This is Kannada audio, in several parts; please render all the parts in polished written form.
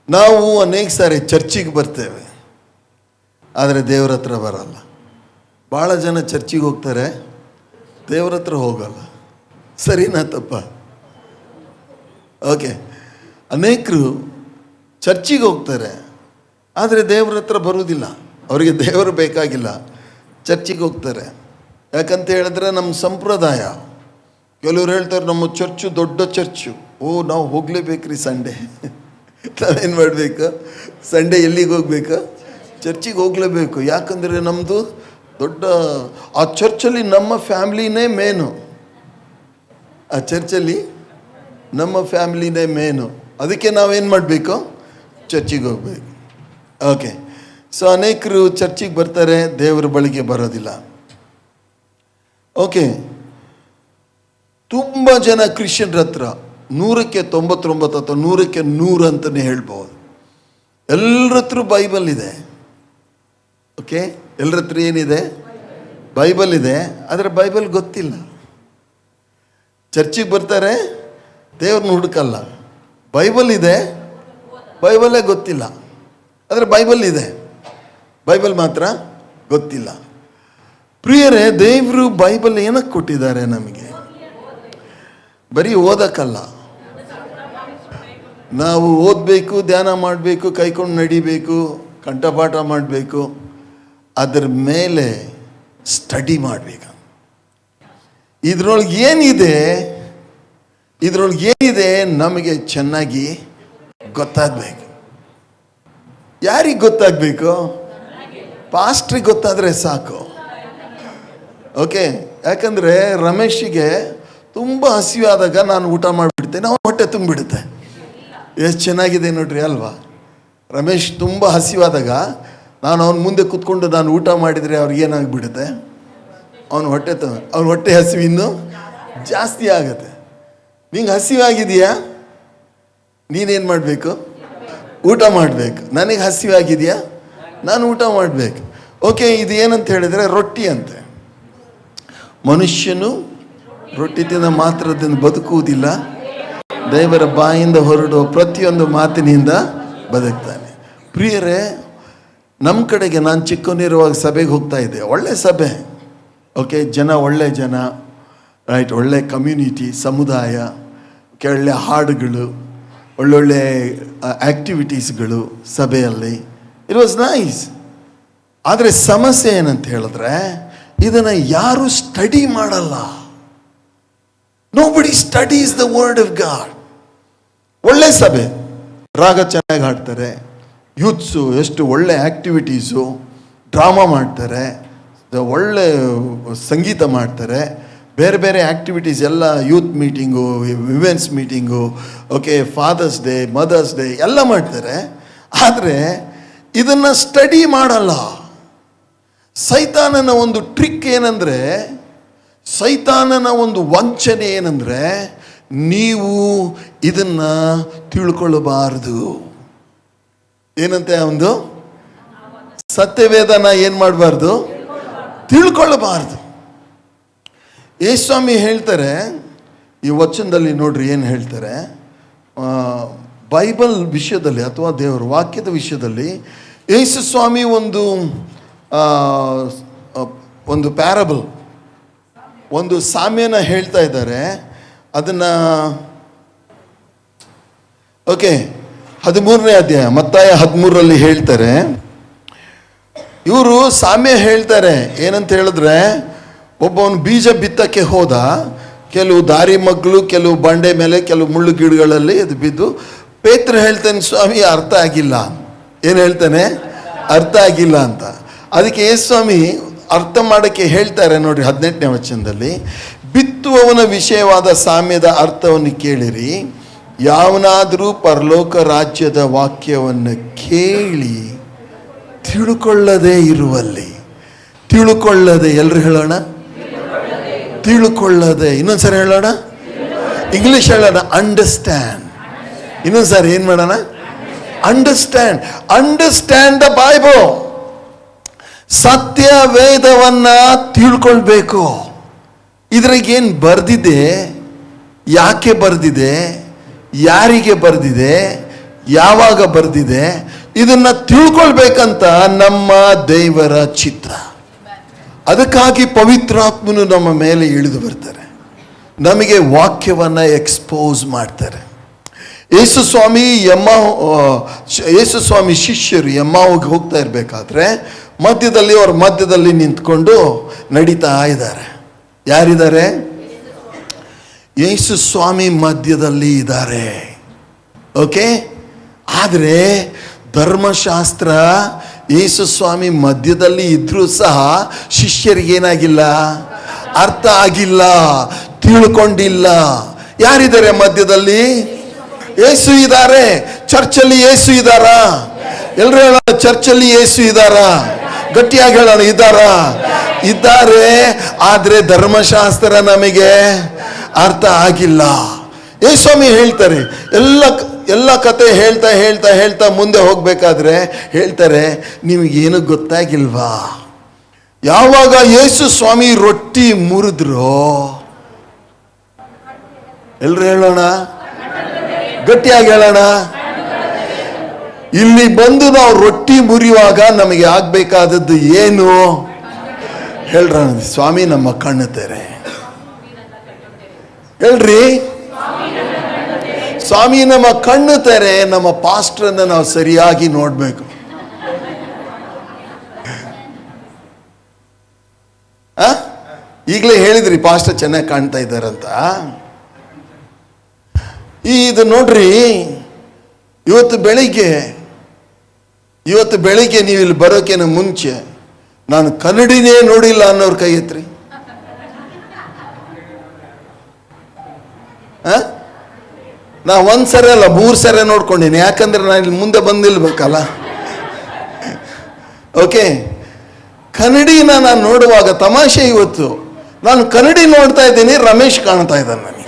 ನಾವು ಅನೇಕ ಸಾರಿ ಚರ್ಚಿಗೆ ಬರ್ತೇವೆ, ಆದರೆ ದೇವ್ರ ಹತ್ರ ಬರಲ್ಲ. ಭಾಳ ಜನ ಚರ್ಚಿಗೆ ಹೋಗ್ತಾರೆ, ದೇವ್ರ ಹತ್ರ ಹೋಗಲ್ಲ. ಸರಿನಾ ತಪ್ಪ? ಓಕೆ. ಅನೇಕರು ಚರ್ಚಿಗೆ ಹೋಗ್ತಾರೆ, ಆದರೆ ದೇವ್ರ ಹತ್ರ ಬರುವುದಿಲ್ಲ. ಅವರಿಗೆ ದೇವರು ಬೇಕಾಗಿಲ್ಲ, ಚರ್ಚಿಗೆ ಹೋಗ್ತಾರೆ. ಯಾಕಂತ ಹೇಳಿದ್ರೆ ನಮ್ಮ ಸಂಪ್ರದಾಯ. ಕೆಲವರು ಹೇಳ್ತಾರೆ ನಮ್ಮ ಚರ್ಚು ದೊಡ್ಡ ಚರ್ಚು, ನಾವು ಹೋಗಲೇಬೇಕ್ರಿ ಸಂಡೇ. ನಾವೇನು ಮಾಡಬೇಕು? ಸಂಡೇ ಎಲ್ಲಿಗೆ ಹೋಗ್ಬೇಕು? ಚರ್ಚಿಗೆ ಹೋಗಲೇಬೇಕು. ಯಾಕಂದರೆ ನಮ್ಮದು ದೊಡ್ಡ, ಆ ಚರ್ಚಲ್ಲಿ ನಮ್ಮ ಫ್ಯಾಮ್ಲಿನೇ ಮೇನು. ಆ ಚರ್ಚಲ್ಲಿ ನಮ್ಮ ಫ್ಯಾಮ್ಲಿನೇ ಮೇನು. ಅದಕ್ಕೆ ನಾವೇನು ಮಾಡಬೇಕು? ಚರ್ಚಿಗೆ ಹೋಗ್ಬೇಕು. ಓಕೆ. ಸೊ ಅನೇಕರು ಚರ್ಚಿಗೆ ಬರ್ತಾರೆ, ದೇವರ ಬಳಿಗೆ ಬರೋದಿಲ್ಲ. ಓಕೆ. ತುಂಬ ಜನ ಕ್ರಿಶ್ಚಿಯನ್ರ ಹತ್ರ 100ಕ್ಕೆ 99 ಅಥವಾ 100ಕ್ಕೆ 100 ಅಂತಲೇ ಹೇಳ್ಬೋದು. ಎಲ್ಲರ ಹತ್ರ ಬೈಬಲ್ ಇದೆ. ಓಕೆ. ಎಲ್ಲರ ಹತ್ರ ಏನಿದೆ? ಬೈಬಲ್ ಇದೆ, ಆದರೆ ಬೈಬಲ್ ಗೊತ್ತಿಲ್ಲ. ಚರ್ಚಿಗೆ ಬರ್ತಾರೆ, ದೇವ್ರನ್ನ ಹುಡುಕಲ್ಲ. ಬೈಬಲ್ ಇದೆ, ಬೈಬಲೇ ಗೊತ್ತಿಲ್ಲ. ಆದರೆ ಬೈಬಲ್ ಇದೆ, ಬೈಬಲ್ ಮಾತ್ರ ಗೊತ್ತಿಲ್ಲ. ಪ್ರಿಯರೇ, ದೇವರು ಬೈಬಲ್ ಏನಕ್ಕೆ ಕೊಟ್ಟಿದ್ದಾರೆ ನಮಗೆ? ಬರೀ ಓದಕ್ಕಲ್ಲ. ನಾವು ಓದಬೇಕು, ಧ್ಯಾನ ಮಾಡಬೇಕು, ಕೈಕೊಂಡು ನಡಿಬೇಕು, ಕಂಠಪಾಠ ಮಾಡಬೇಕು. ಅದರ ಮೇಲೆ ಸ್ಟಡಿ ಮಾಡಬೇಕು. ಇದರೊಳಗೆ ಏನಿದೆ ನಮಗೆ ಚೆನ್ನಾಗಿ ಗೊತ್ತಾಗಬೇಕು. ಯಾರಿಗೆ ಗೊತ್ತಾಗಬೇಕು? ಪಾಸ್ಟ್ರಿಗೆ ಗೊತ್ತಾದರೆ ಸಾಕು. ಓಕೆ. ಯಾಕಂದರೆ ರಮೇಶಿಗೆ ತುಂಬ ಹಸಿವಾದಾಗ ನಾನು ಊಟ ಮಾಡಿಬಿಡ್ತೇನೆ, ಅವನ ಹೊಟ್ಟೆ ತುಂಬಿಡುತ್ತೆ. ಎಷ್ಟು ಚೆನ್ನಾಗಿದೆ ನೋಡ್ರಿ, ಅಲ್ವಾ? ರಮೇಶ್ ತುಂಬ ಹಸಿವಾದಾಗ ನಾನು ಅವನ ಮುಂದೆ ಕೂತ್ಕೊಂಡು ನಾನು ಊಟ ಮಾಡಿದರೆ ಅವ್ರಿಗೇನಾಗ್ಬಿಡುತ್ತೆ? ಅವನ ಹೊಟ್ಟೆ ಹಸಿವು ಇನ್ನೂ ಜಾಸ್ತಿ ಆಗುತ್ತೆ. ನಿಂಗೆ ಹಸಿವಾಗಿದೆಯಾ? ನೀನೇನು ಮಾಡಬೇಕು? ಊಟ ಮಾಡಬೇಕು. ನನಗೆ ಹಸಿವಾಗಿದೆಯಾ? ನಾನು ಊಟ ಮಾಡಬೇಕು. ಓಕೆ. ಇದು ಏನಂತ ಹೇಳಿದರೆ ರೊಟ್ಟಿ ಅಂತೆ. ಮನುಷ್ಯನು ರೊಟ್ಟಿ ತಿಂದ ಮಾತ್ರದಿಂದ ಬದುಕುವುದಿಲ್ಲ, ದೇವರ ಬಾಯಿಂದ ಹೊರಡುವ ಪ್ರತಿಯೊಂದು ಮಾತಿನಿಂದ ಬದುಕ್ತಾನೆ. ಪ್ರಿಯರೇ, ನಮ್ಮ ಕಡೆಗೆ ನಾನು ಚಿಕ್ಕವನಿರುವಾಗ ಸಭೆಗೆ ಹೋಗ್ತಾ ಇದ್ದೆ. ಒಳ್ಳೆ ಸಭೆ. ಓಕೆ. ಒಳ್ಳೆ ಜನ, ರೈಟ್. ಒಳ್ಳೆ ಕಮ್ಯುನಿಟಿ, ಸಮುದಾಯ, ಒಳ್ಳೆ ಹಾಡುಗಳು, ಒಳ್ಳೊಳ್ಳೆ ಆ್ಯಕ್ಟಿವಿಟೀಸ್ಗಳು ಸಭೆಯಲ್ಲಿ. It was nice. ಆದರೆ ಸಮಸ್ಯೆ ಏನಂತ ಹೇಳಿದ್ರೆ, ಇದನ್ನು ಯಾರು ಸ್ಟಡಿ ಮಾಡಲ್ಲ. Nobody studies the word of god. ಒಳ್ಳೆ ಸಭೆ, ರಾಗ ಚೆನ್ನಾಗಿ ಹಾಡ್ತಾರೆ, ಯೂತ್ಸು ಎಷ್ಟು ಒಳ್ಳೆ ಆ್ಯಕ್ಟಿವಿಟೀಸು, ಡ್ರಾಮಾ ಮಾಡ್ತಾರೆ, ಒಳ್ಳೆ ಸಂಗೀತ ಮಾಡ್ತಾರೆ, ಬೇರೆ ಬೇರೆ ಆ್ಯಕ್ಟಿವಿಟೀಸ್ ಎಲ್ಲ, youth meeting, women's meeting, okay, Father's Day, Mother's Day ಎಲ್ಲ ಮಾಡ್ತಾರೆ. ಆದರೆ ಇದನ್ನು ಸ್ಟಡಿ ಮಾಡಲ್ಲ. ಸೈತಾನನ ಒಂದು ಟ್ರಿಕ್ ಏನಂದರೆ, ಸೈತಾನನ ಒಂದು ವಂಚನೆ ಏನಂದರೆ, ನೀವು ಇದನ್ನು ತಿಳ್ಕೊಳ್ಳಬಾರದು. ಏನಂತೆ ಒಂದು ಸತ್ಯವೇದನ ಏನು ಮಾಡಬಾರ್ದು? ತಿಳ್ಕೊಳ್ಳಬಾರ್ದು. ಯೇಸುಸ್ವಾಮಿ ಹೇಳ್ತಾರೆ ಈ ವಚನದಲ್ಲಿ, ನೋಡ್ರಿ ಏನು ಹೇಳ್ತಾರೆ. ಬೈಬಲ್ ವಿಷಯದಲ್ಲಿ ಅಥವಾ ದೇವರ ವಾಕ್ಯದ ವಿಷಯದಲ್ಲಿ ಯೇಸುಸ್ವಾಮಿ ಒಂದು ಪ್ಯಾರಬಲ್, ಒಂದು ಸಾಮ್ಯನ ಹೇಳ್ತಾ ಇದ್ದಾರೆ. ಅದನ್ನು ಓಕೆ 13ನೇ ಅಧ್ಯಾಯ ಮತ್ತಾಯ 13ರಲ್ಲಿ ಹೇಳ್ತಾರೆ. ಇವರು ಸಾಮ್ಯ ಹೇಳ್ತಾರೆ. ಏನಂತ ಹೇಳಿದ್ರೆ, ಒಬ್ಬವನು ಬೀಜ ಬಿತ್ತಕ್ಕೆ ಹೋದ, ಕೆಲವು ದಾರಿ ಮಗ್ಗಲು, ಕೆಲವು ಬಂಡೆ ಮೇಲೆ, ಕೆಲವು ಮುಳ್ಳು ಗಿಡಗಳಲ್ಲಿ ಅದು ಬಿದ್ದು. ಪೇತ್ರ ಹೇಳ್ತಾನೆ, ಸ್ವಾಮಿ ಅರ್ಥ ಆಗಿಲ್ಲ. ಏನು ಹೇಳ್ತಾನೆ? ಅರ್ಥ ಆಗಿಲ್ಲ ಅಂತ. ಅದಕ್ಕೆ ಯೇಸುಸ್ವಾಮಿ ಅರ್ಥ ಮಾಡೋಕ್ಕೆ ಹೇಳ್ತಾರೆ. ನೋಡ್ರಿ 18ನೇ ವಚನದಲ್ಲಿ, ಬಿತ್ತುವವನ ವಿಷಯವಾದ ಸಾಮ್ಯದ ಅರ್ಥವನ್ನು ಕೇಳಿರಿ. ಯಾವನಾದರೂ ಪರಲೋಕ ರಾಜ್ಯದ ವಾಕ್ಯವನ್ನು ಕೇಳಿ ತಿಳುಕೊಳ್ಳದೆ ಇರುವಲ್ಲಿ. ತಿಳುಕೊಳ್ಳದೆ, ಎಲ್ಲರೂ ಹೇಳೋಣ, ತಿಳುಕೊಳ್ಳದೆ. ಇನ್ನೊಂದ್ಸರಿ ಹೇಳೋಣ, ಇಂಗ್ಲಿಷ್ ಹೇಳೋಣ, ಅಂಡರ್ಸ್ಟ್ಯಾಂಡ್. ಇನ್ನೊಂದ್ಸರಿ ಏನು ಮಾಡೋಣ? ಅಂಡರ್ಸ್ಟ್ಯಾಂಡ್. Understand the Bible. ಸತ್ಯ ವೇದವನ್ನ ತಿಳ್ಕೊಳ್ಬೇಕು. ಇದ್ರಾಗೇನು ಬರೆದಿದೆ, ಯಾಕೆ ಬರೆದಿದೆ, ಯಾರಿಗೆ ಬರೆದಿದೆ, ಯಾವಾಗ ಬರೆದಿದೆ, ಇದನ್ನ ತಿಳ್ಕೊಳ್ಬೇಕಂತ ನಮ್ಮ ದೇವರ ಚಿತ್ತ. ಅದಕ್ಕಾಗಿ ಪವಿತ್ರಾತ್ಮನು ನಮ್ಮ ಮೇಲೆ ಇಳಿದು ಬರ್ತಾರೆ, ನಮಗೆ ವಾಕ್ಯವನ್ನ ಎಕ್ಸ್ಪೋಸ್ ಮಾಡ್ತಾರೆ. ಯೇಸು ಸ್ವಾಮಿ ಶಿಷ್ಯರು ಎಮ್ಮಾವಿಗೆ ಹೋಗ್ತಾ ಇರಬೇಕಾದ್ರೆ ಅವ್ರ ಮಧ್ಯದಲ್ಲಿ ನಿಂತ್ಕೊಂಡು ನಡೀತಾ ಇದ್ದಾರೆ. ಯಾರಿದ್ದಾರೆ? ಯೇಸು ಸ್ವಾಮಿ ಮಧ್ಯದಲ್ಲಿ ಇದ್ದಾರೆ. ಓಕೆ, ಆದರೆ ಧರ್ಮಶಾಸ್ತ್ರ ಯೇಸು ಸ್ವಾಮಿ ಮಧ್ಯದಲ್ಲಿ ಇದ್ರೂ ಸಹ ಶಿಷ್ಯರಿಗೇನಾಗಿಲ್ಲ, ಅರ್ಥ ಆಗಿಲ್ಲ, ತಿಳ್ಕೊಂಡಿಲ್ಲ. ಯಾರಿದ್ದಾರೆ ಮಧ್ಯದಲ್ಲಿ? ಯೇಸು ಇದ್ದಾರೆ. ಚರ್ಚಲ್ಲಿ ಯೇಸು ಇದ್ದಾರಾ? ಎಲ್ಲರೂ ಹೇಳೋಣ, ಚರ್ಚಲ್ಲಿ ಯೇಸು ಇದ್ದಾರಾ? ಗಟ್ಟಿಯಾಗಿ ಹೇಳೋಣ, ಇದ್ದಾರೆ. ಆದ್ರೆ ಧರ್ಮಶಾಸ್ತ್ರ ನಮಗೆ ಅರ್ಥ ಆಗಿಲ್ಲ. ಯೇಸು ಸ್ವಾಮಿ ಹೇಳ್ತಾರೆ, ಎಲ್ಲ ಕತೆ ಹೇಳ್ತಾ ಹೇಳ್ತಾ ಹೇಳ್ತಾ ಮುಂದೆ ಹೋಗ್ಬೇಕಾದ್ರೆ ಹೇಳ್ತಾರೆ, ನಿಮಗೇನು ಗೊತ್ತಾಗಿಲ್ವಾ? ಯಾವಾಗ ಯೇಸು ಸ್ವಾಮಿ ರೊಟ್ಟಿ ಮುರಿದ್ರು, ಎಲ್ರು ಹೇಳೋಣ, ಗಟ್ಟಿಯಾಗಿ ಹೇಳೋಣ, ಇಲ್ಲಿ ಬಂದು ನಾವು ರೊಟ್ಟಿ ಮುರಿಯುವಾಗ ನಮಗೆ ಆಗ್ಬೇಕಾದದ್ದು ಏನು? ಹೇಳ್ರ ಸ್ವಾಮಿ ನಮ್ಮ ಕಣ್ಣು ತೆರೆ. ಹೇಳ್ರಿ, ಸ್ವಾಮಿ ನಮ್ಮ ಕಣ್ಣು ತೆರೆ. ನಮ್ಮ ಪಾಸ್ಟ್ರನ್ನ ನಾವು ಸರಿಯಾಗಿ ನೋಡ್ಬೇಕು. ಈಗಲೇ ಹೇಳಿದ್ರಿ ಪಾಸ್ಟರ್ ಚೆನ್ನಾಗಿ ಕಾಣ್ತಾ ಇದ್ದಾರಂತ. ಇದು ನೋಡ್ರಿ, ಇವತ್ತು ಬೆಳಿಗ್ಗೆ ನೀವು ಇಲ್ಲಿ ಬರೋಕೇನ ಮುಂಚೆ ನಾನು ಕನ್ನಡಿನೇ ನೋಡಿಲ್ಲ ಅನ್ನೋರು ಕೈ ಎತ್ರಿ. ನಾ 1 ಸರಿ ಅಲ್ಲ 3 ಸರಿ ನೋಡ್ಕೊಂಡೀನಿ, ಯಾಕಂದ್ರೆ ನಾನು ಇಲ್ಲಿ ಮುಂದೆ ಬಂದಿಲ್ಬೇಕಲ್ಲ. ಓಕೆ, ಕನ್ನಡಿನ ನಾನು ನೋಡುವಾಗ ತಮಾಷೆ, ಇವತ್ತು ನಾನು ಕನ್ನಡಿ ನೋಡ್ತಾ ಇದ್ದೀನಿ, ರಮೇಶ್ ಕಾಣ್ತಾ ಇದ್ದಾನೆ ನನಗೆ.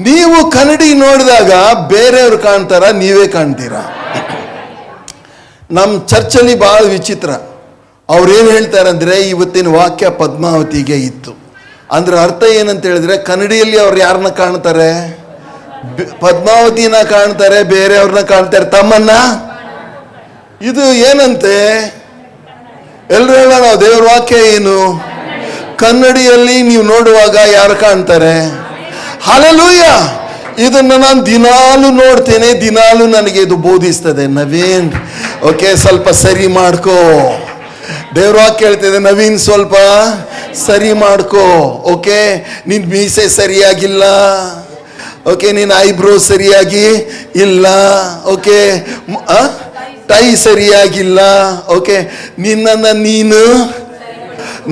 ನೀವು ಕನ್ನಡಿ ನೋಡಿದಾಗ ಬೇರೆಯವ್ರು ಕಾಣ್ತಾರ, ನೀವೇ ಕಾಣ್ತೀರಾ? ನಮ್ಮ ಚರ್ಚಲ್ಲಿ ಬಹಳ ವಿಚಿತ್ರ. ಅವ್ರೇನು ಹೇಳ್ತಾರಂದ್ರೆ, ಇವತ್ತಿನ ವಾಕ್ಯ ಪದ್ಮಾವತಿಗೆ ಇತ್ತು ಅಂದ್ರೆ ಅರ್ಥ ಏನಂತ ಹೇಳಿದ್ರೆ, ಕನ್ನಡಿಯಲ್ಲಿ ಅವ್ರು ಯಾರನ್ನ ಕಾಣ್ತಾರೆ? ಪದ್ಮಾವತಿನ ಕಾಣ್ತಾರೆ, ಬೇರೆಯವ್ರನ್ನ ಕಾಣ್ತಾರೆ, ತಮ್ಮನ್ನ. ಇದು ಏನಂತೆ? ಎಲ್ರು ಹೇಳೋಣ, ದೇವ್ರ ವಾಕ್ಯ ಏನು? ಕನ್ನಡಿಯಲ್ಲಿ ನೀವು ನೋಡುವಾಗ ಯಾರು ಕಾಣ್ತಾರೆ? ಹಲ್ಲೆಲೂಯಾ. ಇದನ್ನ ನಾನು ದಿನಾಲು ನೋಡ್ತೇನೆ, ದಿನಾಲು ನನಗೆ ಇದು ಬೋಧಿಸ್ತದೆ. ನವೀನ್, ಓಕೆ, ಸ್ವಲ್ಪ ಸರಿ ಮಾಡ್ಕೋ. ದೇವ್ರ ವಾಕ್ಯ ಹೇಳ್ತಿದೆ, ನವೀನ್ ಸ್ವಲ್ಪ ಸರಿ ಮಾಡ್ಕೋ. ಓಕೆ, ನಿನ್ ಮೀಸೆ ಸರಿಯಾಗಿಲ್ಲ. ಓಕೆ, ನಿನ್ನ ಐಬ್ರೋ ಸರಿಯಾಗಿ ಇಲ್ಲ. ಓಕೆ, ಟೈ ಸರಿಯಾಗಿಲ್ಲ. ಓಕೆ, ನೀನು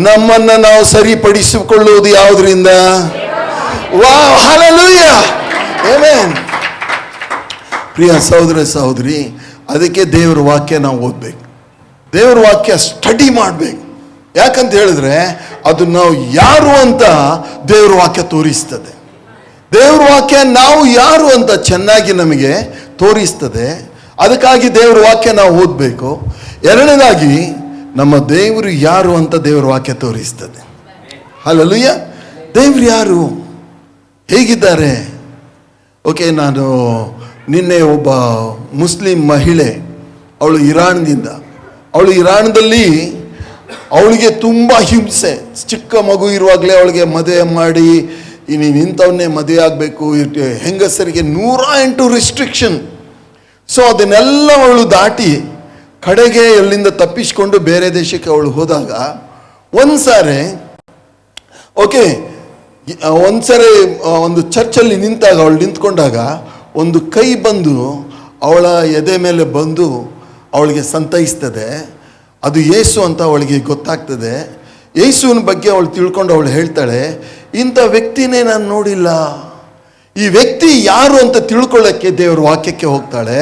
ನಮ್ಮನ್ನ ನಾವು ಸರಿಪಡಿಸಿಕೊಳ್ಳುವುದು ಯಾವುದರಿಂದ? Wow, hallelujah, amen. ಪ್ರಿಯ ಸಹೋದರಿ, ಅದಕ್ಕೆ ದೇವರ ವಾಕ್ಯ ನಾವು ಓದ್ಬೇಕು, ದೇವರ ವಾಕ್ಯ ಸ್ಟಡಿ ಮಾಡಬೇಕು. ಯಾಕಂತ ಹೇಳಿದ್ರೆ ಅದು ನಾವು ಯಾರು ಅಂತ ದೇವರ ವಾಕ್ಯ ತೋರಿಸ್ತದೆ. ದೇವರ ವಾಕ್ಯ ನಾವು ಯಾರು ಅಂತ ಚೆನ್ನಾಗಿ ನಮಗೆ ತೋರಿಸ್ತದೆ. ಅದಕ್ಕಾಗಿ ದೇವರ ವಾಕ್ಯ ನಾವು ಓದಬೇಕು. ಎರಡನೇದಾಗಿ ನಮ್ಮ ದೇವರು ಯಾರು ಅಂತ ದೇವರ ವಾಕ್ಯ ತೋರಿಸ್ತದೆ. ಹಲ್ಲೆಲೂಯಾ. ದೇವರು ಯಾರು, ಹೇಗಿದ್ದಾರೆ? ಓಕೆ, ನಾನು ನಿನ್ನೆ ಒಬ್ಬ ಮುಸ್ಲಿಂ ಮಹಿಳೆ, ಅವಳು ಇರಾನ್ದಲ್ಲಿ ಅವಳಿಗೆ ತುಂಬ ಹಿಂಸೆ. ಚಿಕ್ಕ ಮಗು ಇರುವಾಗಲೇ ಅವಳಿಗೆ ಮದುವೆ ಮಾಡಿ, ನೀನು ಇಂಥವನ್ನೇ ಮದುವೆ ಆಗಬೇಕು, ಹೆಂಗಸರಿಗೆ 108 ರಿಸ್ಟ್ರಿಕ್ಷನ್. ಸೊ ಅದನ್ನೆಲ್ಲ ಅವಳು ದಾಟಿ ಕಡೆಗೆ ಎಲ್ಲಿಂದ ತಪ್ಪಿಸ್ಕೊಂಡು ಬೇರೆ ದೇಶಕ್ಕೆ ಅವಳು ಹೋದಾಗ ಒಂದ್ಸಾರಿ ಒಂದು ಚರ್ಚಲ್ಲಿ ನಿಂತಾಗ, ಅವಳು ನಿಂತ್ಕೊಂಡಾಗ ಒಂದು ಕೈ ಬಂದು ಅವಳ ಎದೆ ಮೇಲೆ ಬಂದು ಅವಳಿಗೆ ಸಂತೈಸ್ತದೆ. ಅದು ಯೇಸು ಅಂತ ಅವಳಿಗೆ ಗೊತ್ತಾಗ್ತದೆ. ಯೇಸುವಿನ ಬಗ್ಗೆ ಅವಳು ತಿಳ್ಕೊಂಡು ಅವಳು ಹೇಳ್ತಾಳೆ, ಇಂಥ ವ್ಯಕ್ತಿನೇ ನಾನು ನೋಡಿಲ್ಲ, ಈ ವ್ಯಕ್ತಿ ಯಾರು ಅಂತ ತಿಳ್ಕೊಳ್ಳೋಕ್ಕೆ ದೇವರ ವಾಕ್ಯಕ್ಕೆ ಹೋಗ್ತಾಳೆ.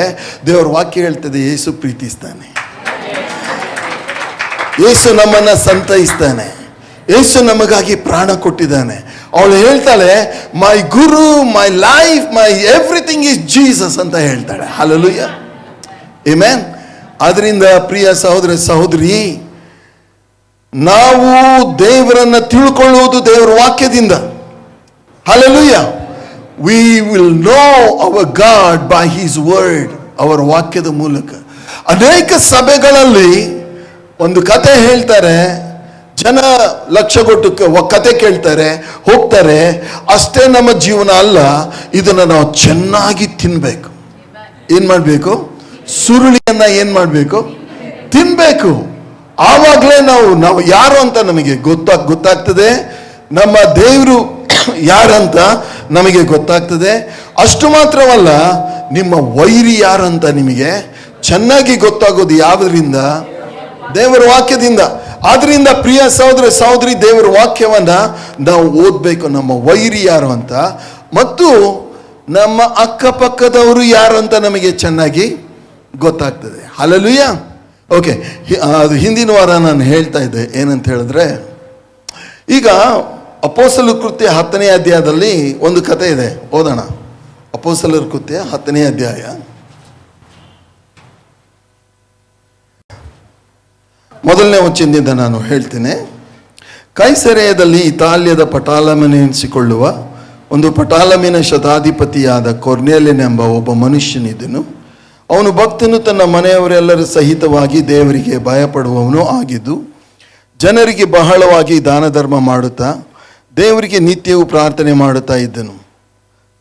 ದೇವರ ವಾಕ್ಯ ಹೇಳ್ತದೆ, ಯೇಸು ಪ್ರೀತಿಸ್ತಾನೆ, ಯೇಸು ನಮ್ಮನ್ನ ಸಂತೈಸ್ತಾನೆ, ಯೇಸು ನಮಗಾಗಿ ಪ್ರಾಣ ಕೊಟ್ಟಿದ್ದಾನೆ. ಅವಳು ಹೇಳ್ತಾಳೆ, my guru, my life, my everything is Jesus ಅಂತ ಹೇಳ್ತಾಳೆ. Hallelujah, amen. ಆದ್ರಿಂದ ಪ್ರಿಯ ಸಹೋದರಿ, ನಾವು ದೇವರನ್ನ ತಿಳ್ಕೊಳ್ಳುವುದು ದೇವರ ವಾಕ್ಯದಿಂದ. Hallelujah. We will know our God by his word, ಅವರ ವಾಕ್ಯದ ಮೂಲಕ. ಅನೇಕ ಸಭೆಗಳಲ್ಲಿ ಒಂದು ಕತೆ ಹೇಳ್ತಾರೆ, ಜನ ಲಕ್ಷಗೊಟ್ಟು ಕತೆ ಕೇಳ್ತಾರೆ, ಹೋಗ್ತಾರೆ. ಅಷ್ಟೇ ನಮ್ಮ ಜೀವನ ಅಲ್ಲ, ಇದನ್ನು ನಾವು ಚೆನ್ನಾಗಿ ತಿನ್ಬೇಕು. ಏನ್ ಮಾಡ್ಬೇಕು? ಸುರುಳಿಯನ್ನ ಏನ್ ಮಾಡ್ಬೇಕು? ತಿನ್ಬೇಕು. ಆವಾಗಲೇ ನಾವು ಯಾರು ಅಂತ ನಮಗೆ ಗೊತ್ತಾಗ್ತದೆ, ನಮ್ಮ ದೇವರು ಯಾರಂತ ನಮಗೆ ಗೊತ್ತಾಗ್ತದೆ. ಅಷ್ಟು ಮಾತ್ರವಲ್ಲ, ನಿಮ್ಮ ವೈರಿ ಯಾರಂತ ನಿಮಗೆ ಚೆನ್ನಾಗಿ ಗೊತ್ತಾಗೋದು ಯಾವುದರಿಂದ? ದೇವರ ವಾಕ್ಯದಿಂದ. ಆದ್ರಿಂದ ಪ್ರಿಯ ಸಹೋದರ ಸಹೋದರಿ, ದೇವರ ವಾಕ್ಯವನ್ನ ನಾವು ಓದಬೇಕು, ನಮ್ಮ ವೈರಿ ಯಾರು ಅಂತ, ಮತ್ತು ನಮ್ಮ ಅಕ್ಕಪಕ್ಕದವರು ಯಾರು ಅಂತ ನಮಗೆ ಚೆನ್ನಾಗಿ ಗೊತ್ತಾಗ್ತದೆ. ಹಲ್ಲೆಲೂಯಾ. ಓಕೆ, ಅದು ಹಿಂದಿನ ವಾರ ನಾನು ಹೇಳ್ತಾ ಇದ್ದೆ. ಏನಂತ ಹೇಳಿದ್ರೆ, ಈಗ ಅಪೊಸ್ತಲರ ಕೃತ್ಯ 10ನೇ ಅಧ್ಯಾಯದಲ್ಲಿ ಒಂದು ಕತೆ ಇದೆ, ಓದೋಣ. ಅಪೊಸ್ತಲರ ಕೃತ್ಯ 10ನೇ ಅಧ್ಯಾಯ ಮೊದಲನೇ ವಚನದಿಂದ ನಾನು ಹೇಳ್ತೇನೆ. ಕೈಸರೆಯದಲ್ಲಿ ಇತಾಲ್ಯದ ಪಟಾಲಮೆನೆನಿಸಿಕೊಳ್ಳುವ ಒಂದು ಪಟಾಲಮಿನ ಶತಾಧಿಪತಿಯಾದ ಕೊರ್ನೇಲಿಯನೆಂಬ ಒಬ್ಬ ಮನುಷ್ಯನಿದ್ದನು. ಅವನು ಭಕ್ತನು, ತನ್ನ ಮನೆಯವರೆಲ್ಲರ ಸಹಿತವಾಗಿ ದೇವರಿಗೆ ಭಯಪಡುವವನು ಆಗಿದ್ದು, ಜನರಿಗೆ ಬಹಳವಾಗಿ ದಾನ ಧರ್ಮ ಮಾಡುತ್ತಾ ದೇವರಿಗೆ ನಿತ್ಯವೂ ಪ್ರಾರ್ಥನೆ ಮಾಡುತ್ತಾ ಇದ್ದನು.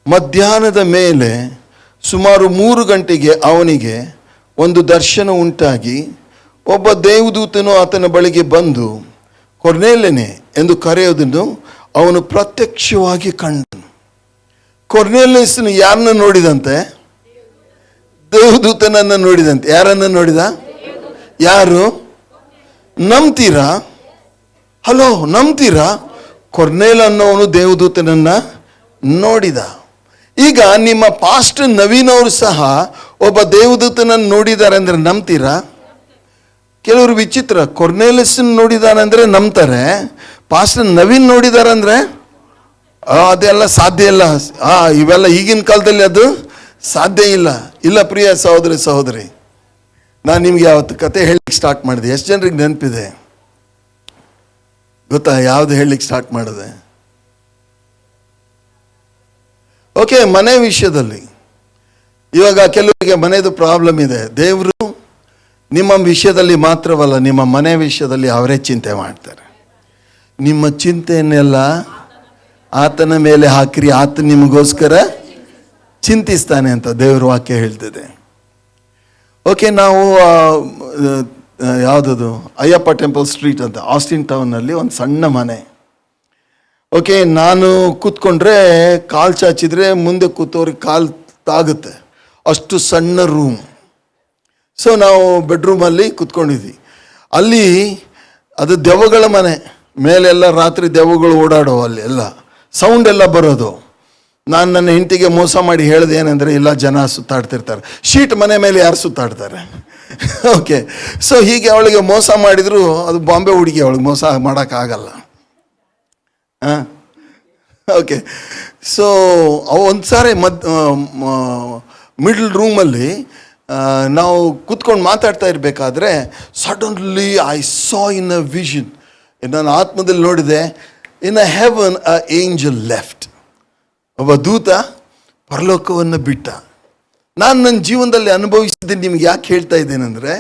ಮಧ್ಯಾಹ್ನದ ಮೇಲೆ ಸುಮಾರು 3 ಗಂಟೆಗೆ ಅವನಿಗೆ ಒಂದು ದರ್ಶನ ಉಂಟಾಗಿ, ಒಬ್ಬ ದೇವದೂತನು ಆತನ ಬಳಿಗೆ ಬಂದು ಕೊರ್ನೇಲನೆ ಎಂದು ಕರೆಯೋದನ್ನು ಅವನು ಪ್ರತ್ಯಕ್ಷವಾಗಿ ಕಂಡನು. ಕೊರ್ನೇಲಿಯಸನು ಯಾರನ್ನ ನೋಡಿದಂತೆ? ದೇವದೂತನನ್ನು ನೋಡಿದಂತೆ. ಯಾರನ್ನ ನೋಡಿದ? ಯಾರು? ನಂಬ್ತೀರಾ? ಹಲೋ, ನಂಬ್ತೀರಾ? ಕೊರ್ನೇಲ್ ಅನ್ನೋವನು ದೇವದೂತನನ್ನ ನೋಡಿದ. ಈಗ ನಿಮ್ಮ ಪಾಸ್ಟರ್ ನವೀನ್ ಅವರು ಸಹ ಒಬ್ಬ ದೇವದೂತನನ್ನು ನೋಡಿದ್ದಾರೆ ಅಂದ್ರೆ ನಂಬ್ತೀರಾ? ಕೆಲವರು ವಿಚಿತ್ರ, ಕೊರ್ನೇಲಿಯಸನ್ ನೋಡಿದಾನಂದ್ರೆ ನಂಬ್ತಾರೆ, ಪಾಸ್ಟರ್ ನವೀನ್ ನೋಡಿದಾರಂದ್ರೆ ಅದೆಲ್ಲ ಸಾಧ್ಯ ಇಲ್ಲ. ಇವೆಲ್ಲ ಈಗಿನ ಕಾಲದಲ್ಲಿ ಅದು ಸಾಧ್ಯ ಇಲ್ಲ. ಇಲ್ಲ ಪ್ರಿಯ ಸಹೋದರಿ ಸಹೋದರಿ, ನಾನು ನಿಮ್ಗೆ ಯಾವತ್ತು ಕತೆ ಹೇಳಲಿಕ್ಕೆ ಸ್ಟಾರ್ಟ್ ಮಾಡಿದೆ? ಎಷ್ಟು ಜನರಿಗೆ ನೆನಪಿದೆ ಗೊತ್ತಾ? ಯಾವ್ದು ಹೇಳಲಿಕ್ಕೆ ಸ್ಟಾರ್ಟ್ ಮಾಡಿದೆ? ಓಕೆ, ಮನೆ ವಿಷಯದಲ್ಲಿ. ಇವಾಗ ಕೆಲವರಿಗೆ ಮನೆಯದು ಪ್ರಾಬ್ಲಮ್ ಇದೆ. ದೇವರು ನಿಮ್ಮ ವಿಷಯದಲ್ಲಿ ಮಾತ್ರವಲ್ಲ, ನಿಮ್ಮ ಮನೆ ವಿಷಯದಲ್ಲಿ ಅವರೇ ಚಿಂತೆ ಮಾಡ್ತಾರೆ. ನಿಮ್ಮ ಚಿಂತೆಯನ್ನೆಲ್ಲ ಆತನ ಮೇಲೆ ಹಾಕಿರಿ, ಆತ ನಿಮಗೋಸ್ಕರ ಚಿಂತಿಸ್ತಾನೆ ಅಂತ ದೇವ್ರ ವಾಕ್ಯ ಹೇಳ್ತಿದೆ. ಓಕೆ, ನಾವು ಯಾವುದದು ಅಯ್ಯಪ್ಪ ಟೆಂಪಲ್ ಸ್ಟ್ರೀಟ್ ಅಂತ ಆಸ್ಟಿನ್ ಟೌನಲ್ಲಿ ಒಂದು ಸಣ್ಣ ಮನೆ. ಓಕೆ, ನಾನು ಕೂತ್ಕೊಂಡ್ರೆ ಕಾಲು ಚಾಚಿದ್ರೆ ಮುಂದೆ ಕೂತವ್ರಿಗೆ ಕಾಲು ತಾಗುತ್ತೆ, ಅಷ್ಟು ಸಣ್ಣ ರೂಮ್. ಸೊ ನಾವು ಬೆಡ್ರೂಮಲ್ಲಿ ಕೂತ್ಕೊಂಡಿದ್ವಿ. ಅಲ್ಲಿ ಅದು ದೆವ್ವಗಳ ಮನೆ, ಮೇಲೆಲ್ಲ ರಾತ್ರಿ ದೆವ್ವಗಳು ಓಡಾಡೋ, ಅಲ್ಲಿ ಎಲ್ಲ ಸೌಂಡ್ ಎಲ್ಲ ಬರೋದು. ನಾನು ನನ್ನ ಹೆಂಡತಿಗೆ ಮೋಸ ಮಾಡಿ ಹೇಳಿದೆ ಏನಂದರೆ, ಇಲ್ಲ ಜನ ಸುತ್ತಾಡ್ತಿರ್ತಾರೆ, ಶೀಟ್ ಮನೆ ಮೇಲೆ ಯಾರು ಸುತ್ತಾಡ್ತಾರೆ? ಓಕೆ, ಸೊ ಹೀಗೆ ಅವಳಿಗೆ ಮೋಸ ಮಾಡಿದ್ರು, ಅದು ಬಾಂಬೆ ಹುಡುಗಿ, ಅವಳಿಗೆ ಮೋಸ ಮಾಡೋಕ್ಕಾಗಲ್ಲ. ಓಕೆ, ಸೊ ಒಂದು ಸಾರಿ ಮಿಡ್ಲ್ ರೂಮಲ್ಲಿ ನಾವು ಕೂತ್ಕೊಂಡು ಮಾತಾಡ್ತಾ ಇರಬೇಕಾದ್ರೆ suddenly I saw in a vision, ನಾನು ಆತ್ಮದಲ್ಲಿ ನೋಡಿದೆ, ಇನ್ ಅ ಹೆವನ್ ಅ ಏಂಜಲ್ ಲೆಫ್ಟ್. ಒಬ್ಬ ದೂತ ಪರಲೋಕವನ್ನು ಬಿಟ್ಟ. ನಾನು ನನ್ನ ಜೀವನದಲ್ಲಿ ಅನುಭವಿಸಿದ್ದೀನಿ. ನಿಮ್ಗೆ ಯಾಕೆ ಹೇಳ್ತಾ ಇದ್ದೇನೆಂದರೆ,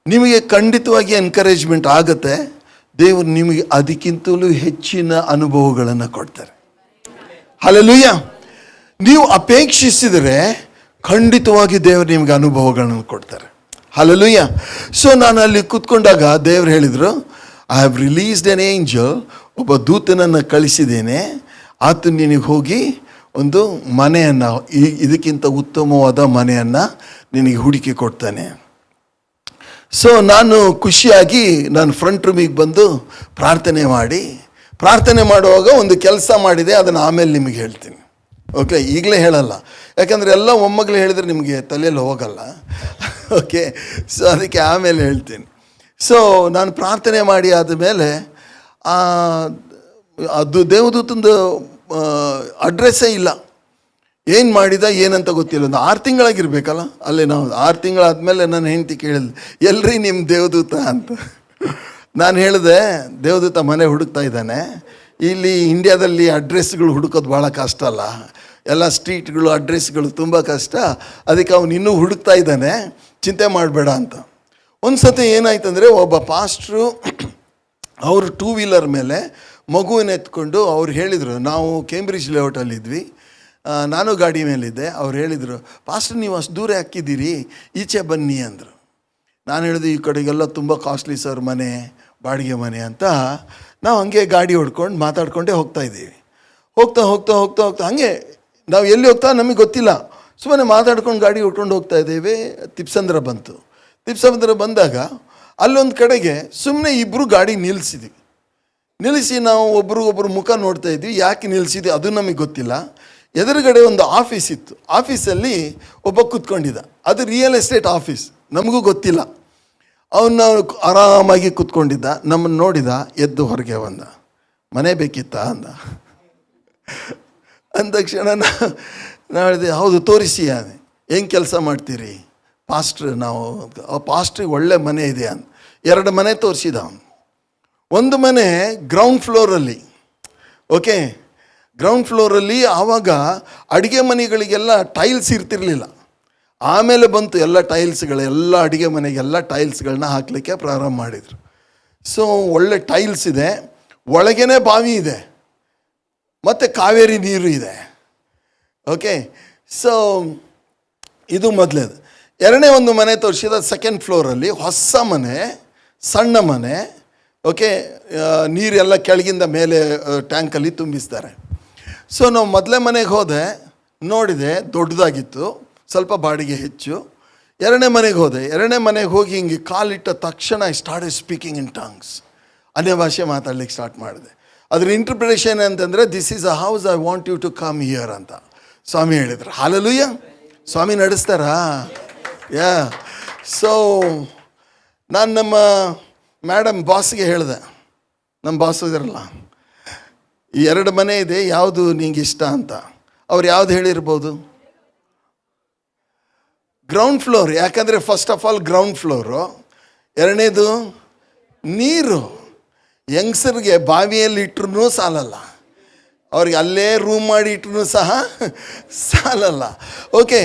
ನಿಮಗೆ ಖಂಡಿತವಾಗಿ ಎನ್ಕರೇಜ್ಮೆಂಟ್ ಆಗುತ್ತೆ. ದೇವರು ನಿಮಗೆ ಅದಕ್ಕಿಂತಲೂ ಹೆಚ್ಚಿನ ಅನುಭವಗಳನ್ನು ಕೊಡ್ತಾರೆ. ಹಲ್ಲೆಲೂಯಾ. ನೀವು ಅಪೇಕ್ಷಿಸಿದರೆ ಖಂಡಿತವಾಗಿ ದೇವರು ನಿಮಗೆ ಅನುಭವಗಳನ್ನು ಕೊಡ್ತಾರೆ. ಹಲ್ಲೆಲೂಯಾ. ಸೊ ನಾನು ಅಲ್ಲಿ ಕೂತ್ಕೊಂಡಾಗ ದೇವರು ಹೇಳಿದರು, I have released N angel, ಒಬ್ಬ ದೂತನನ್ನು ಕಳಿಸಿದ್ದೇನೆ, ಆತ ನಿನಗೆ ಹೋಗಿ ಒಂದು ಮನೆಯನ್ನು, ಇದಕ್ಕಿಂತ ಉತ್ತಮವಾದ ಮನೆಯನ್ನು ನಿನಗೆ ಹುಡುಕಿ ಕೊಡ್ತಾನೆ. ಸೊ ನಾನು ಖುಷಿಯಾಗಿ ನಾನು ಫ್ರಂಟ್ ರೂಮಿಗೆ ಬಂದು ಪ್ರಾರ್ಥನೆ ಮಾಡುವಾಗ ಒಂದು ಕೆಲಸ ಮಾಡಿದೆ, ಅದನ್ನು ಆಮೇಲೆ ನಿಮಗೆ ಹೇಳ್ತೀನಿ. ಓಕೆ, ಈಗಲೇ ಹೇಳಲ್ಲ, ಯಾಕಂದರೆ ಎಲ್ಲ ಒಮ್ಮಗಲೇ ಹೇಳಿದರೆ ನಿಮಗೆ ತಲೆಯಲ್ಲಿ ಹೋಗಲ್ಲ. ಓಕೆ, ಸೊ ಅದಕ್ಕೆ ಆಮೇಲೆ ಹೇಳ್ತೀನಿ. ಸೊ ನಾನು ಪ್ರಾರ್ಥನೆ ಮಾಡಿ ಆದಮೇಲೆ ಅದು ದೇವದೂತಂದು ಅಡ್ರೆಸ್ಸೇ ಇಲ್ಲ. ಏನು ಮಾಡಿದ ಏನಂತ ಗೊತ್ತಿಲ್ಲ. ಒಂದು 6 ತಿಂಗಳಾಗಿರ್ಬೇಕಲ್ಲ ಅಲ್ಲಿ. ನಾವು 6 ತಿಂಗಳಾದಮೇಲೆ ನನ್ನ ಹೆಂಡತಿ ಕೇಳಿದ್ಲು, ಎಲ್ರಿ ನಿಮ್ಮ ದೇವದೂತ ಅಂತ. ನಾನು ಹೇಳಿದೆ, ದೇವದೂತ ಮನೆ ಹುಡುಕ್ತಾ ಇದ್ದಾನೆ. ಇಲ್ಲಿ ಇಂಡಿಯಾದಲ್ಲಿ ಅಡ್ರೆಸ್ಗಳು ಹುಡುಕೋದು ಭಾಳ ಕಷ್ಟ ಅಲ್ಲ, ಎಲ್ಲ ಸ್ಟ್ರೀಟ್ಗಳು ಅಡ್ರೆಸ್ಗಳು ತುಂಬ ಕಷ್ಟ, ಅದಕ್ಕೆ ಅವನು ಇನ್ನೂ ಹುಡುಕ್ತಾ ಇದ್ದಾನೆ, ಚಿಂತೆ ಮಾಡಬೇಡ ಅಂತ. ಒಂದು ಸತಿ ಏನಾಯ್ತಂದರೆ, ಒಬ್ಬ ಪಾಸ್ಟ್ರು ಅವರು 2 ವೀಲರ್ ಮೇಲೆ ಮಗುವಿನ ಎತ್ಕೊಂಡು ಅವ್ರು ಹೇಳಿದರು, ನಾವು ಕೇಂಬ್ರಿಡ್ಜ್ ಲೇಔಟಲ್ಲಿದ್ವಿ, ನಾನು ಗಾಡಿ ಮೇಲಿದ್ದೆ. ಅವ್ರು ಹೇಳಿದರು, ಪಾಸ್ಟರ್ ನೀವು ಅಷ್ಟು ದೂರ ಹಾಕಿದ್ದೀರಿ, ಈಚೆ ಬನ್ನಿ ಅಂದರು. ನಾನು ಹೇಳಿದೆ, ಈ ಕಡೆಗೆಲ್ಲ ತುಂಬ ಕಾಸ್ಟ್ಲಿ ಸರ್ ಮನೆ, ಬಾಡಿಗೆ ಮನೆ ಅಂತ. ನಾವು ಹಂಗೆ ಗಾಡಿ ಹೊಡ್ಕೊಂಡು ಮಾತಾಡ್ಕೊಂಡೇ ಹೋಗ್ತಾಯಿದ್ದೀವಿ. ಹೋಗ್ತಾ ಹೋಗ್ತಾ ಹೋಗ್ತಾ ಹೋಗ್ತಾ ಹಾಗೆ ನಾವು ಎಲ್ಲಿ ಹೋಗ್ತಾ ನಮಗೆ ಗೊತ್ತಿಲ್ಲ, ಸುಮ್ಮನೆ ಮಾತಾಡ್ಕೊಂಡು ಗಾಡಿ ಹೊಡ್ಕೊಂಡು ಹೋಗ್ತಾ ಇದ್ದೇವೆ. ತಿಪ್ಸಂದ್ರ ಬಂತು. ತಿಪ್ಸಂದ್ರ ಬಂದಾಗ ಅಲ್ಲೊಂದು ಕಡೆಗೆ ಸುಮ್ಮನೆ ಇಬ್ಬರು ಗಾಡಿ ನಿಲ್ಲಿಸಿ ನಾವು ಒಬ್ರಿಗೊಬ್ರು ಮುಖ ನೋಡ್ತಾ ಇದ್ವಿ. ಯಾಕೆ ನಿಲ್ಲಿಸಿದ್ವಿ ಅದು ನಮಗೆ ಗೊತ್ತಿಲ್ಲ. ಎದುರುಗಡೆ ಒಂದು ಆಫೀಸ್ ಇತ್ತು. ಆಫೀಸಲ್ಲಿ ಒಬ್ಬ ಕೂತ್ಕೊಂಡಿದ್ದ. ಅದು ರಿಯಲ್ ಎಸ್ಟೇಟ್ ಆಫೀಸ್, ನಮಗೂ ಗೊತ್ತಿಲ್ಲ. ಅವನು ಆರಾಮಾಗಿ ಕೂತ್ಕೊಂಡಿದ್ದ. ನಮ್ಮನ್ನು ನೋಡಿದ, ಎದ್ದು ಹೊರಗೆ ಬಂದ. ಮನೆ ಬೇಕಿತ್ತಾ ಅಂದ ತಕ್ಷಣ ನಾವು ಹೇಳಿದೆ, ಹೌದು ತೋರಿಸಿ. ಹೆಂಗೆ ಕೆಲಸ ಮಾಡ್ತೀರಿ? ನಾವು ಪಾಸ್ಟ್ರಿಗೆ ಒಳ್ಳೆ ಮನೆ ಇದೆ ಅಂತ 2 ಮನೆ ತೋರಿಸಿದ ಅವನು. ಒಂದು ಮನೆ ಗ್ರೌಂಡ್ ಫ್ಲೋರಲ್ಲಿ, ಓಕೆ, ಗ್ರೌಂಡ್ ಫ್ಲೋರಲ್ಲಿ. ಆವಾಗ ಅಡುಗೆ ಮನೆಗಳಿಗೆಲ್ಲ ಟೈಲ್ಸ್ ಇರ್ತಿರಲಿಲ್ಲ. ಆಮೇಲೆ ಬಂತು ಎಲ್ಲ ಟೈಲ್ಸ್ಗಳು, ಎಲ್ಲ ಅಡುಗೆ ಮನೆಗೆಲ್ಲ ಟೈಲ್ಸ್ಗಳನ್ನ ಹಾಕಲಿಕ್ಕೆ ಪ್ರಾರಂಭ ಮಾಡಿದರು. ಸೊ ಒಳ್ಳೆ ಟೈಲ್ಸ್ ಇದೆ, ಒಳಗೇ ಬಾವಿ ಇದೆ, ಮತ್ತು ಕಾವೇರಿ ನೀರು ಇದೆ. ಓಕೆ, ಸೊ ಇದು ಮೊದಲೇದು. ಎರಡನೇ ಒಂದು ಮನೆ ತೋರಿಸಿದ, 2nd ಫ್ಲೋರಲ್ಲಿ ಹೊಸ ಮನೆ, ಸಣ್ಣ ಮನೆ. ಓಕೆ, ನೀರೆಲ್ಲ ಕೆಳಗಿಂದ ಮೇಲೆ ಟ್ಯಾಂಕಲ್ಲಿ ತುಂಬಿಸ್ತಾರೆ. ಸೊ ನಾವು ಮೊದಲೇ ಮನೆಗೆ ಹೋದೆ, ನೋಡಿದೆ, ದೊಡ್ಡದಾಗಿತ್ತು, ಸ್ವಲ್ಪ ಬಾಡಿಗೆ ಹೆಚ್ಚು. ಎರಡನೇ ಮನೆಗೆ ಹೋಗಿ ಹಿಂಗೆ ಕಾಲಿಟ್ಟ ತಕ್ಷಣ I started speaking in tongues, ಅನ್ಯ ಭಾಷೆ ಮಾತಾಡ್ಲಿಕ್ಕೆ ಸ್ಟಾರ್ಟ್ ಮಾಡಿದೆ. ಅದ್ರ ಇಂಟರ್ಪ್ರಿಟೇಷನ್ ಅಂತಂದರೆ, this is a house, I want you to come here ಅಂತ ಸ್ವಾಮಿ ಹೇಳಿದ್ರು. ಹಾಲೆಲೂಯಾ. ಸ್ವಾಮಿ ನಡೆಸ್ತಾರಾ? ಯಾ. ಸೊ ನಾನು ನಮ್ಮ ಮೇಡಮ್ ಬಾಸ್ಗೆ ಹೇಳಿದೆ, ನಮ್ಮ ಬಾಸ್ ಇದಾರಲ್ಲ, ಈ 2 ಮನೆ ಇದೆ, ಯಾವುದು ನಿಂಗೆ ಇಷ್ಟ ಅಂತ. ಅವ್ರು ಯಾವ್ದು ಹೇಳಿರ್ಬೋದು? Ground floor. ಯಾಕಂದರೆ first of all ground floor. ಎರಡನೇದು ನೀರು. ಯಂಗ್ಸರ್ಗೆ ಬಾವಿಯಲ್ಲಿ ಇಟ್ಟರೂ ಸಾಲಲ್ಲ, ಅವ್ರಿಗೆ ಅಲ್ಲೇ ರೂಮ್ ಮಾಡಿ ಇಟ್ಟರೂ ಸಹ ಸಾಲಲ್ಲ. ಓಕೆ,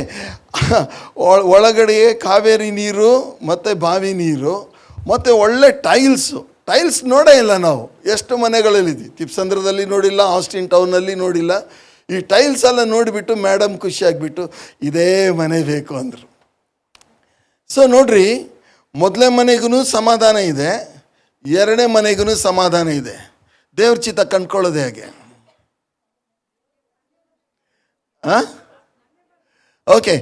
ಒಳಗಡೆ ಕಾವೇರಿ ನೀರು ಮತ್ತು ಬಾವಿ ನೀರು ಮತ್ತು ಒಳ್ಳೆ ಟೈಲ್ಸ್ ನೋಡೇ ಇಲ್ಲ ನಾವು. ಎಷ್ಟು ಮನೆಗಳಲ್ಲಿದ್ವಿ, ತಿಪ್ಸಂದ್ರದಲ್ಲಿ ನೋಡಿಲ್ಲ, ಆಸ್ಟಿನ್ ಟೌನಲ್ಲಿ ನೋಡಿಲ್ಲ. ಈ ಟೈಲ್ಸ್ ಎಲ್ಲ ನೋಡಿಬಿಟ್ಟು ಮೇಡಮ್ ಖುಷಿಯಾಗಿಬಿಟ್ಟು ಇದೇ ಮನೆ ಬೇಕು ಅಂದರು. ಸೊ ನೋಡ್ರಿ, ಮೊದಲನೇ ಮನೆಗೂ ಸಮಾಧಾನ ಇದೆ, ಎರಡನೇ ಮನೆಗೂ ಸಮಾಧಾನ ಇದೆ. ದೇವ್ರ ಚಿತ್ತ ಕಂಡ್ಕೊಳ್ಳೋದು ಹೇಗೆ? ಓಕೆ,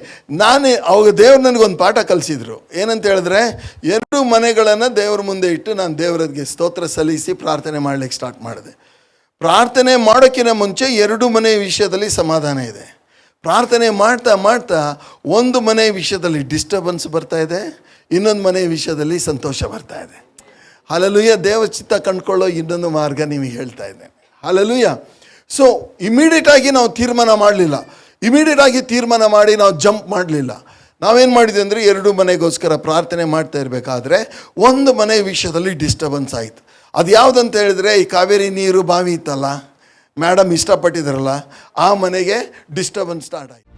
ಅವಾಗ ದೇವ್ರು ನನಗೊಂದು ಪಾಠ ಕಲಿಸಿದ್ರು. ಏನಂತ ಹೇಳಿದ್ರೆ, 2 ಮನೆಗಳನ್ನು ದೇವ್ರ ಮುಂದೆ ಇಟ್ಟು ನಾನು ದೇವರಿಗೆ ಸ್ತೋತ್ರ ಸಲ್ಲಿಸಿ ಪ್ರಾರ್ಥನೆ ಮಾಡಲಿಕ್ಕೆ ಸ್ಟಾರ್ಟ್ ಮಾಡಿದೆ. ಪ್ರಾರ್ಥನೆ ಮಾಡೋಕ್ಕಿಂತ ಮುಂಚೆ 2 ಮನೆ ವಿಷಯದಲ್ಲಿ ಸಮಾಧಾನ ಇದೆ. ಪ್ರಾರ್ಥನೆ ಮಾಡ್ತಾ ಒಂದು ಮನೆ ವಿಷಯದಲ್ಲಿ ಡಿಸ್ಟರ್ಬೆನ್ಸ್ ಬರ್ತಾ ಇದೆ, ಇನ್ನೊಂದು ಮನೆ ವಿಷಯದಲ್ಲಿ ಸಂತೋಷ ಬರ್ತಾ ಇದೆ. ಹಲ್ಲೆಲೂಯ. ದೇವ ಚಿತ್ತ ಕಂಡ್ಕೊಳ್ಳೋ ಇನ್ನೊಂದು ಮಾರ್ಗ ನಿಮಗೆ ಹೇಳ್ತಾ ಇದ್ದೇನೆ. ಹಲ್ಲೆಲೂಯ. ಸೊ ಇಮಿಡಿಯೇಟಾಗಿ ನಾವು ತೀರ್ಮಾನ ಮಾಡಲಿಲ್ಲ, ಇಮಿಡಿಯೇಟಾಗಿ ತೀರ್ಮಾನ ಮಾಡಿ ನಾವು ಜಂಪ್ ಮಾಡಲಿಲ್ಲ. ನಾವೇನು ಮಾಡಿದ್ವಿ ಅಂದರೆ, 2 ಮನೆಗೋಸ್ಕರ ಪ್ರಾರ್ಥನೆ ಮಾಡ್ತಾ ಇರಬೇಕಾದ್ರೆ ಒಂದು ಮನೆ ವಿಷಯದಲ್ಲಿ ಡಿಸ್ಟರ್ಬೆನ್ಸ್ ಆಯಿತು. ಅದು ಯಾವುದಂತ ಹೇಳಿದ್ರೆ, ಈ ಕಾವೇರಿ ನೀರು ಬಾವಿ ಇತ್ತಲ್ಲ, ಮೇಡಮ್ ಇಷ್ಟಪಟ್ಟಿದ್ದಾರಲ್ಲ, ಆ ಮನೆಗೆ ಡಿಸ್ಟರ್ಬೆನ್ಸ್ ಸ್ಟಾರ್ಟ್ ಆಯಿತು.